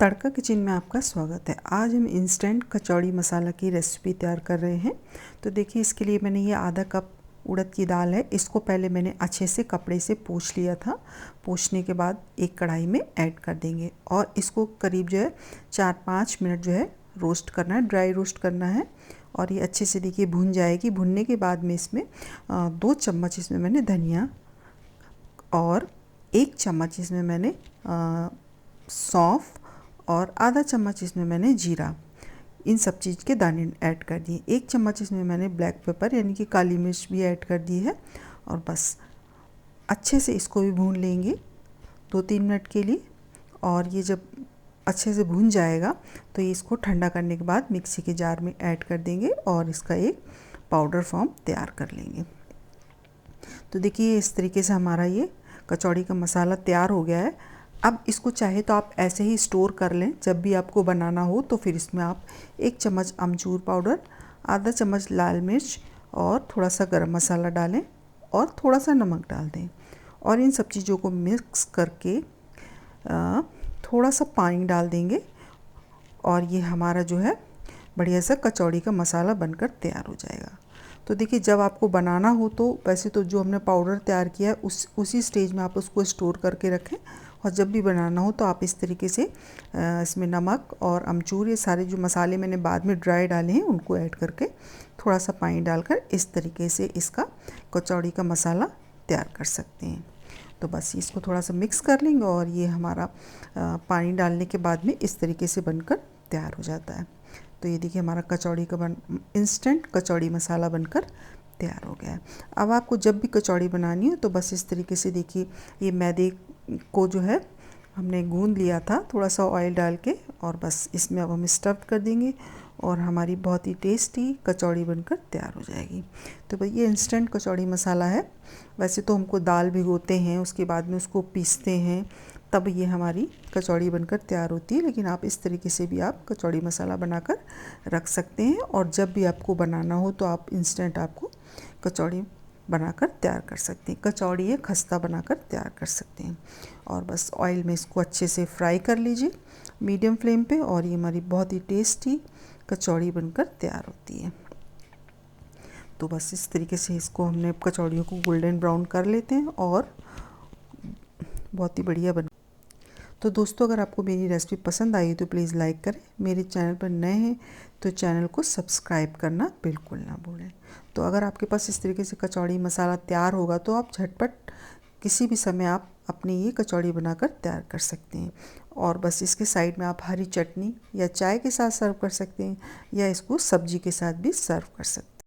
तड़का kitchen में आपका स्वागत है। आज हम इंस्टेंट कचौड़ी मसाला की रेसिपी तैयार कर रहे हैं। तो देखिए, इसके लिए मैंने ये आधा कप उड़द की दाल है। इसको पहले मैंने अच्छे से कपड़े से पोंछ लिया था। पोंछने के बाद एक कढ़ाई में ऐड कर देंगे और इसको करीब 4-5 मिनट रोस्ट करना है, ड्राई रोस्ट करना है। और ये अच्छे से देखिए भुन जाएगी। भुनने के बाद में इसमें 2 चम्मच इसमें मैंने धनिया और 1 चम्मच इसमें मैंने सौंफ और आधा चम्मच इसमें मैंने जीरा, इन सब चीज़ के दाने ऐड कर दिए। 1 चम्मच इसमें मैंने ब्लैक पेपर यानी कि काली मिर्च भी ऐड कर दी है। और बस अच्छे से इसको भी भून लेंगे 2-3 मिनट के लिए। और ये जब अच्छे से भून जाएगा तो ये इसको ठंडा करने के बाद मिक्सी के जार में ऐड कर देंगे और इसका एक पाउडर फॉर्म तैयार कर लेंगे। तो देखिए, इस तरीके से हमारा ये कचौड़ी का मसाला तैयार हो गया है। अब इसको चाहे तो आप ऐसे ही स्टोर कर लें, जब भी आपको बनाना हो तो फिर इसमें आप 1 चम्मच अमचूर पाउडर, आधा चम्मच लाल मिर्च और थोड़ा सा गरम मसाला डालें और थोड़ा सा नमक डाल दें। और इन सब चीज़ों को मिक्स करके थोड़ा सा पानी डाल देंगे और ये हमारा बढ़िया सा कचौड़ी का मसाला बनकर तैयार हो जाएगा। तो देखिए, जब आपको बनाना हो तो वैसे तो जो हमने पाउडर तैयार किया है उसी स्टेज में आप उसको स्टोर करके रखें। और जब भी बनाना हो तो आप इस तरीके से इसमें नमक और अमचूर, ये सारे जो मसाले मैंने बाद में ड्राई डाले हैं उनको ऐड करके थोड़ा सा पानी डालकर इस तरीके से इसका कचौड़ी का मसाला तैयार कर सकते हैं। तो बस इसको थोड़ा सा मिक्स कर लेंगे और ये हमारा पानी डालने के बाद में इस तरीके से बनकर तैयार हो जाता है। तो ये देखिए, हमारा कचौड़ी का इंस्टेंट कचौड़ी मसाला बनकर तैयार हो गया है। अब आपको जब भी कचौड़ी बनानी हो तो बस इस तरीके से देखिए, ये मैदे को हमने गूंद लिया था थोड़ा सा ऑयल डाल के, और बस इसमें अब हम स्टफ कर देंगे और हमारी बहुत ही टेस्टी कचौड़ी बनकर तैयार हो जाएगी। तो भाई, ये इंस्टेंट कचौड़ी मसाला है। वैसे तो हमको दाल भिगोते हैं, उसके बाद में उसको पीसते हैं, तब ये हमारी कचौड़ी बनकर तैयार होती है। लेकिन आप इस तरीके से भी आप कचौड़ी मसाला बनाकर रख सकते हैं और जब भी आपको बनाना हो तो आप इंस्टेंट आपको कचौड़ी बनाकर तैयार कर सकते हैं। कचौड़ी या खस्ता बनाकर तैयार कर सकते हैं। और बस ऑयल में इसको अच्छे से फ्राई कर लीजिए मीडियम फ्लेम पे और ये हमारी बहुत ही टेस्टी कचौड़ी बनकर तैयार होती है। तो बस इस तरीके से इसको हमने कचौड़ियों को गोल्डन ब्राउन कर लेते हैं और बहुत ही बढ़िया बन। तो दोस्तों, अगर आपको मेरी रेसिपी पसंद आई तो प्लीज़ लाइक करें। मेरे चैनल पर नए हैं तो चैनल को सब्सक्राइब करना बिल्कुल ना भूलें। तो अगर आपके पास इस तरीके से कचौड़ी मसाला तैयार होगा तो आप झटपट किसी भी समय आप अपनी ये कचौड़ी बनाकर तैयार कर सकते हैं। और बस इसके साइड में आप हरी चटनी या चाय के साथ सर्व कर सकते हैं या इसको सब्जी के साथ भी सर्व कर सकते हैं।